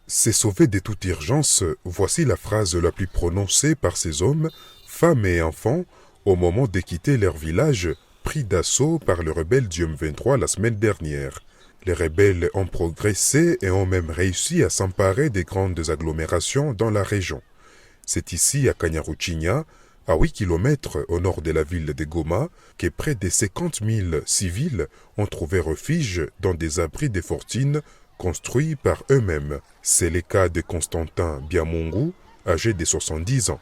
C'est sauvé de toute urgence, voici la phrase la plus prononcée par ces hommes, femmes et enfants, au moment de quitter leur village, pris d'assaut par le rebelle du M23 la semaine dernière. Les rebelles ont progressé et ont même réussi à s'emparer des grandes agglomérations dans la région. C'est ici, à Kanyaruchinya, à 8 km au nord de la ville de Goma, que près de 50 000 civils ont trouvé refuge dans des abris de fortune construits par eux-mêmes. C'est le cas de Constantin Biamungu, âgé de 70 ans.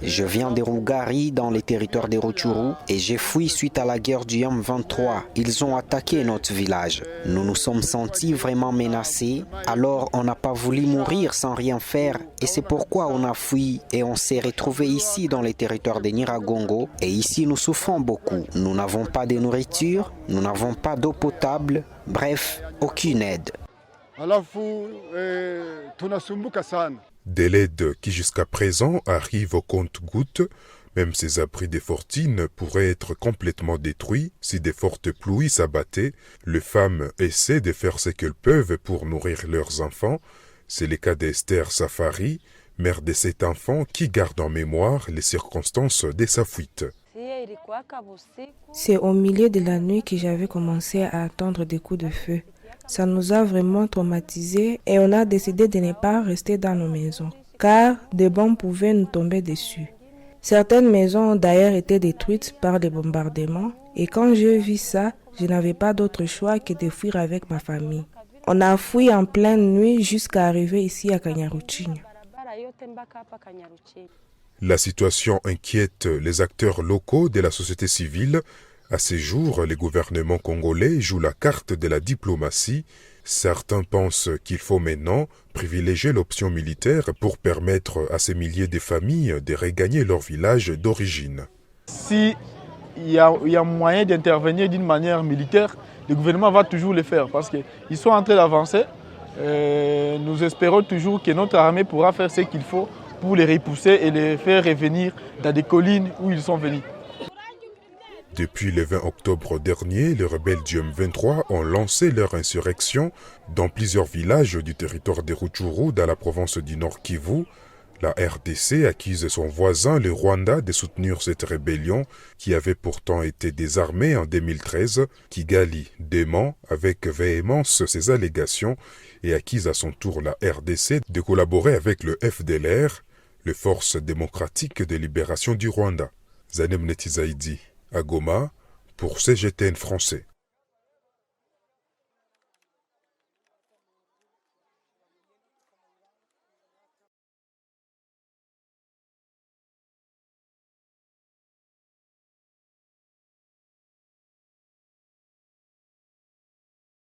Je viens de Rugari dans les territoires de Rutshuru et j'ai fui suite à la guerre du M23. Ils ont attaqué notre village. Nous nous sommes sentis vraiment menacés, alors on n'a pas voulu mourir sans rien faire et c'est pourquoi on a fui et on s'est retrouvé ici dans les territoires de Nyiragongo et ici nous souffrons beaucoup. Nous n'avons pas de nourriture, nous n'avons pas d'eau potable, bref, aucune aide. De l'aide qui jusqu'à présent arrive au compte-gouttes, même ces abris de fortune pourraient être complètement détruits si de fortes pluies s'abattaient. Les femmes essaient de faire ce qu'elles peuvent pour nourrir leurs enfants. C'est le cas d'Esther Safari, mère de 7 enfants qui garde en mémoire les circonstances de sa fuite. C'est au milieu de la nuit que j'avais commencé à entendre des coups de feu. Ça nous a vraiment traumatisés et on a décidé de ne pas rester dans nos maisons, car des bombes pouvaient nous tomber dessus. Certaines maisons ont d'ailleurs été détruites par les bombardements et quand j'ai vu ça, je n'avais pas d'autre choix que de fuir avec ma famille. On a fui en pleine nuit jusqu'à arriver ici à Kanyaruchinya. La situation inquiète les acteurs locaux de la société civile. À ces jours, les gouvernements congolais jouent la carte de la diplomatie. Certains pensent qu'il faut maintenant privilégier l'option militaire pour permettre à ces milliers de familles de regagner leur village d'origine. Si il y a moyen d'intervenir d'une manière militaire, le gouvernement va toujours le faire parce qu'ils sont en train d'avancer. Nous espérons toujours que notre armée pourra faire ce qu'il faut pour les repousser et les faire revenir dans des collines où ils sont venus. Depuis le 20 octobre dernier, les rebelles du M23 ont lancé leur insurrection dans plusieurs villages du territoire de Rutshuru dans la province du Nord Kivu. La RDC accuse son voisin, le Rwanda, de soutenir cette rébellion qui avait pourtant été désarmée en 2013. Kigali dément avec véhémence ces allégations et accuse à son tour la RDC de collaborer avec le FDLR, les Forces démocratiques de libération du Rwanda. Zanem Netizaidi à Goma pour CGTN français.